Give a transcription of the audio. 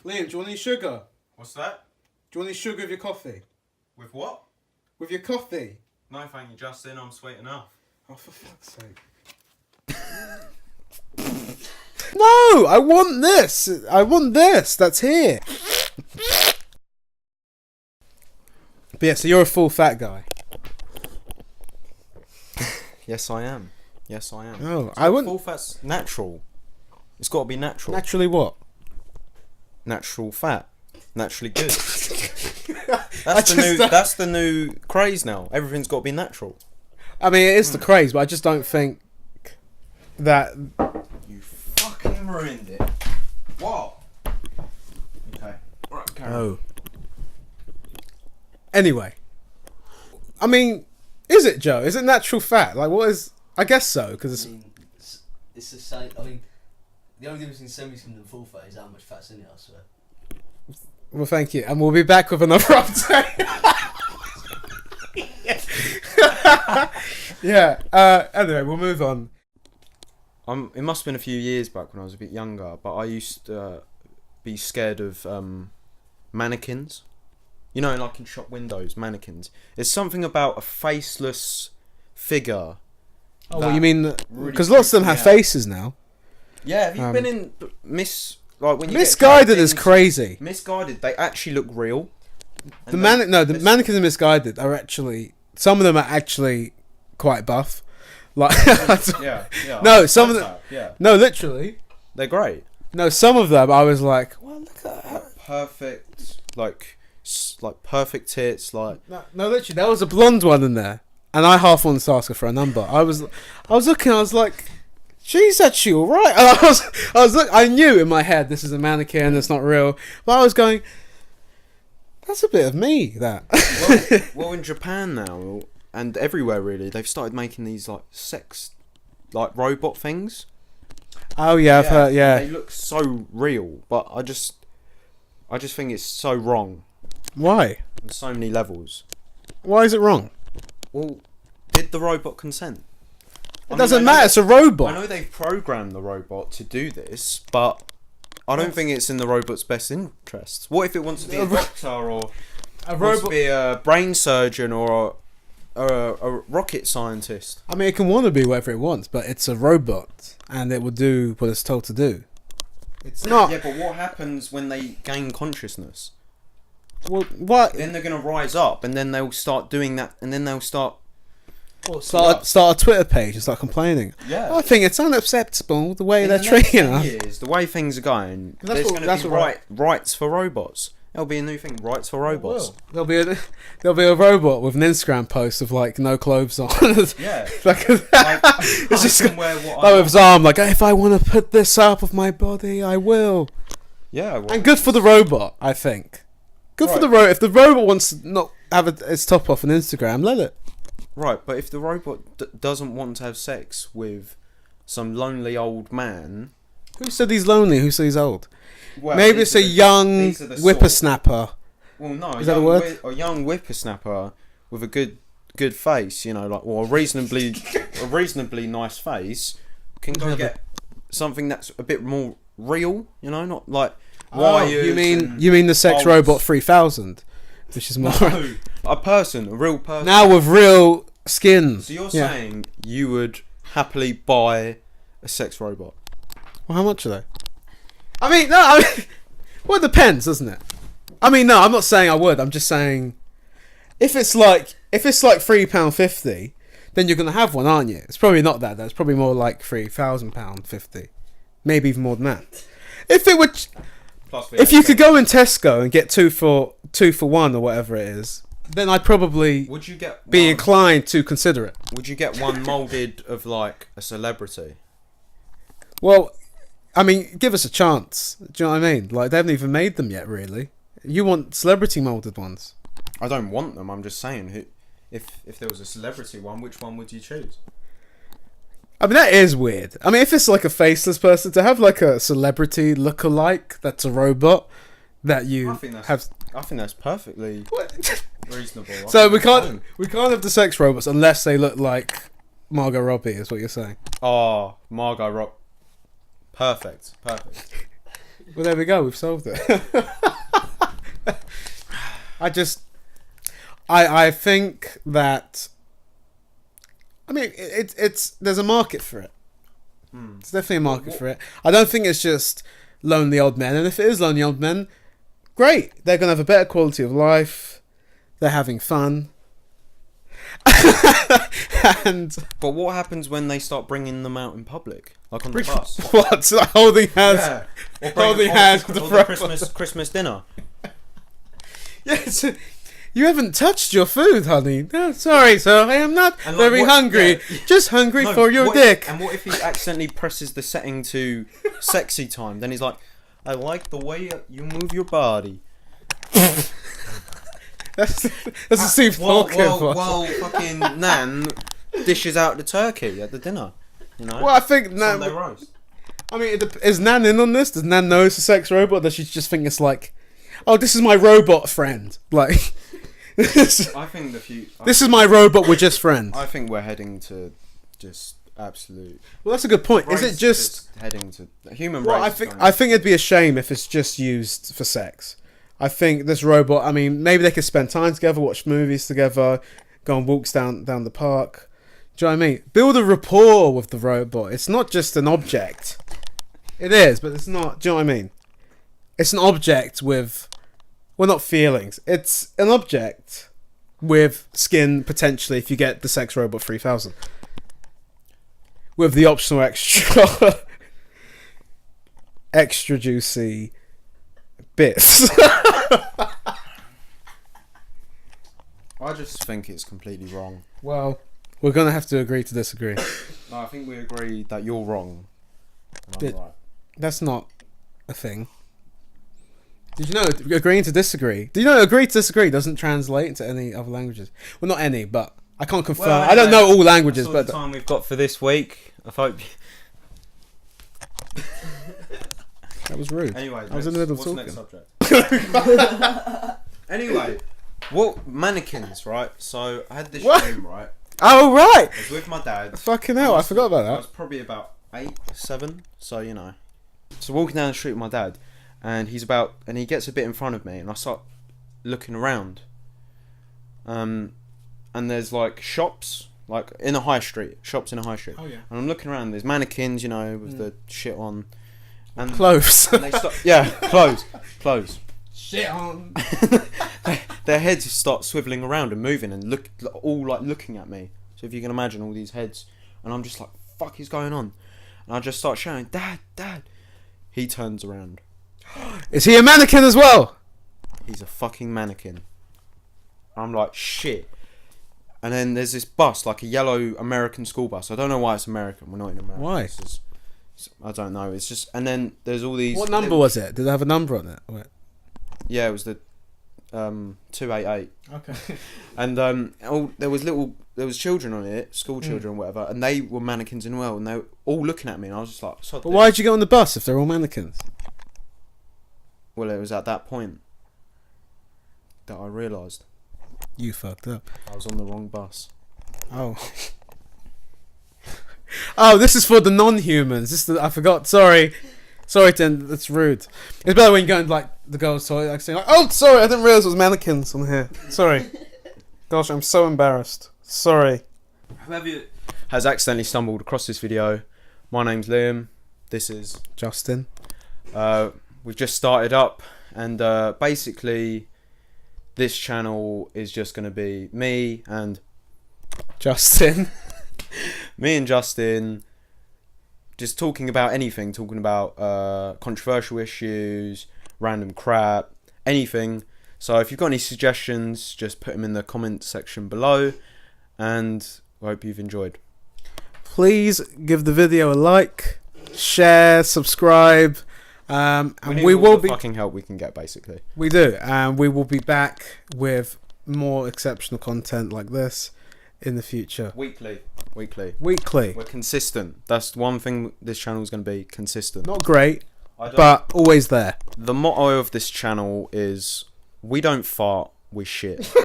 Liam, do you want any sugar? What's that? Do you want any sugar with your coffee? With what? With your coffee? No, thank you, Justin. I'm sweet enough. Oh, for fuck's sake. No, I want this. I want this. That's here. But yeah, so you're a full fat guy. Yes, I am. Yes, I am. Oh, I wouldn't. Full fat's natural. It's got to be natural. Naturally what? Natural fat. Naturally good. That's the new craze now. Everything's got to be natural. I mean, it is the craze, but I just don't think that. You fucking ruined it. What? Okay. Right, carry on. Oh. Anyway, I mean, is it, Joe? Is it natural fat? Like, what is? I guess so, because it's. I mean, it's the same. I mean, the only difference between semi-skimmed and full fat is how much fat's in it, I swear. Well, thank you, and we'll be back with another update. Yeah. Anyway, we'll move on. It must have been a few years back when I was a bit younger, but I used to be scared of mannequins. You know, like in shop windows, mannequins. There's something about a faceless figure. Oh, well, you mean really because lots of them have out. faces now. Yeah, have you been in like when you Misguided get is crazy. Misguided, they actually look real. The mannequins in Misguided are actually, some of them are actually quite buff. Like yeah. No, some of them. Yeah, No, literally. they're great. No, some of them I was like, well, look at that. Perfect, like perfect tits, like. No, literally, there was a blonde one in there, and I half wanted to ask her for a number. I was looking, I was like, she's actually all right. And I knew in my head this is a mannequin, it's not real, but I was going, that's a bit of me. That. Well, in Japan now and everywhere really, they've started making these like sex, like robot things. Oh yeah, I've heard. Yeah, they look so real, but I just think it's so wrong. Why? On so many levels. Why is it wrong? Well, did the robot consent? It doesn't matter. It's a robot. I know they've programmed the robot to do this, but I don't think it's in the robot's best interests. What if it wants to be a doctor or wants to be a brain surgeon or a rocket scientist? I mean, it can want to be whatever it wants, but it's a robot, and it will do what it's told to do. It's not. Yeah, but what happens when they gain consciousness? Well, what? Then they're gonna rise up, and then they'll start doing that, and then they'll start. Start a Twitter page and start complaining. Yeah. I think it's unacceptable the way they're In the next treating 10 us. years, the way things are going, That's there's what- going to be that's what- rights for robots. There'll be a new thing, rights for robots. There'll be a robot with an Instagram post of like no clothes on. Yeah. Like, It's just can wear what like with his arm, like if I want to put this up of my body, I will. Yeah. Well, And good for the robot, I think. Good for the robot. If the robot wants to not have its top off on Instagram, let it. right, but if the robot doesn't want to have sex with some lonely old man, Who said he's lonely? Who said he's old? well, Maybe it's a young these are the whippersnapper. Well, no, Is that a word? A young whippersnapper with a good face, you know, like or a reasonably nice face, can go get something that's a bit more real, you know, not like. You mean the sex robot 3000, which is more a real person. now with real skin. So you're saying you would happily buy a sex robot? Well, how much are they? I mean, well, it depends, doesn't it? I mean, no, I'm not saying I would. I'm just saying, if it's like £3.50, then you're gonna have one, aren't you? It's probably not that. That's probably more like £3,000.50, maybe even more than that. If it would. If you could go in Tesco and get two for one or whatever it is, then I'd probably be inclined to consider it. Would you get one moulded of like a celebrity? Well, I mean, give us a chance. Do you know what I mean? Like, they haven't even made them yet, really. You want celebrity moulded ones? I don't want them. I'm just saying, if there was a celebrity one, which one would you choose? I mean, that is weird. I mean, if it's like a faceless person, to have like a celebrity look-alike that's a robot that you have. I think that's perfectly reasonable. So we can't have the sex robots unless they look like Margot Robbie, is what you're saying. Oh, Margot Robbie. Perfect. Well, there we go. We've solved it. I think that. I mean, it's there's a market for it. There's definitely a market for it. I don't think it's just lonely old men. And if it is lonely old men, great. They're gonna have a better quality of life. They're having fun. But what happens when they start bringing them out in public, like on the bus? What? Like holding hands? Yeah. Holding hands with the Christmas dinner. Yes. You haven't touched your food, honey. No, sorry, sir. I am not very hungry. Yeah. Just hungry for your dick. And what if he accidentally presses the setting to sexy time? Then he's like, I like the way you move your body. That's a Steve Falcon. Well, fucking Nan dishes out the turkey at the dinner. You know. Well, I think Nan. Sunday roast. I mean, is Nan in on this? Does Nan know it's a sex robot? Or does she just think it's like, oh, this is my robot friend? Like, I think this is my robot. We're just friends. I think we're heading to just absolute. Well, that's a good point. Is it just heading to human race? Well, I think it'd be a shame if it's just used for sex. I think this robot. I mean, maybe they could spend time together, watch movies together, go on walks down the park. Do you know what I mean? Build a rapport with the robot. It's not just an object. It is, but it's not. Do you know what I mean? It's an object with, well, not feelings. It's an object with skin, potentially, if you get the sex robot 3000. With the optional extra juicy bits. I just think it's completely wrong. Well, we're going to have to agree to disagree. No, I think we agree that you're wrong and I'm right. That's not a thing. Did you know agreeing to disagree? Do you know agree to disagree doesn't translate into any other languages? Well, not any, but I can't confirm. Well, anyway, I don't know all languages, that's all but the time we've got for this week. I hope. That was rude. Anyway, I was in the middle of talking. Next subject? Anyway, what mannequins, right? So I had this dream, right? Oh right. I was with my dad. Fucking hell, I forgot about that. I was probably about 8, 7, so you know. So walking down the street with my dad, and he gets a bit in front of me, and I start looking around. And there's like shops, like in a high street. Oh yeah. And I'm looking around. There's mannequins, you know, with the shit on. And clothes. And they start, yeah, clothes. Shit on. Their heads start swiveling around and moving and looking at me. So if you can imagine all these heads, and I'm just like, "Fuck is going on?" And I just start shouting, "Dad, Dad!" He turns around. Is he a mannequin as well? He's a fucking mannequin. I'm like, shit. And then there's this bus, like a yellow American school bus. I don't know why it's American. We're not in America. Why? I don't know. It's just, and then there's all these. What number was it? Did it have a number on it? Yeah, it was the 288. Okay. And there was children on it, school children or whatever, and they were mannequins as well, and they were all looking at me, and I was just like, but why did you get on the bus if they're all mannequins? Well, it was at that point that I realised. You fucked up. I was on the wrong bus. Oh. Oh, this is for the non-humans. I forgot. Sorry, Tim. That's rude. It's better when you go in like the girls' toilet, like saying, like, "Oh, sorry, I didn't realise it was mannequins on here. Sorry." Gosh, I'm so embarrassed. Sorry. Whoever has accidentally stumbled across this video, my name's Liam. This is Justin. We've just started up, and basically, this channel is just going to be me and Justin. Me and Justin just talking about anything, talking about controversial issues, random crap, anything. So if you've got any suggestions, just put them in the comment section below, and I hope you've enjoyed. Please give the video a like, share, subscribe, and we will be fucking help we can get, basically. We do, and we will be back with more exceptional content like this in the future. Weekly. We're consistent. That's one thing this channel is going to be: consistent. Not great, but always there. The motto of this channel is: we don't fart, we shit.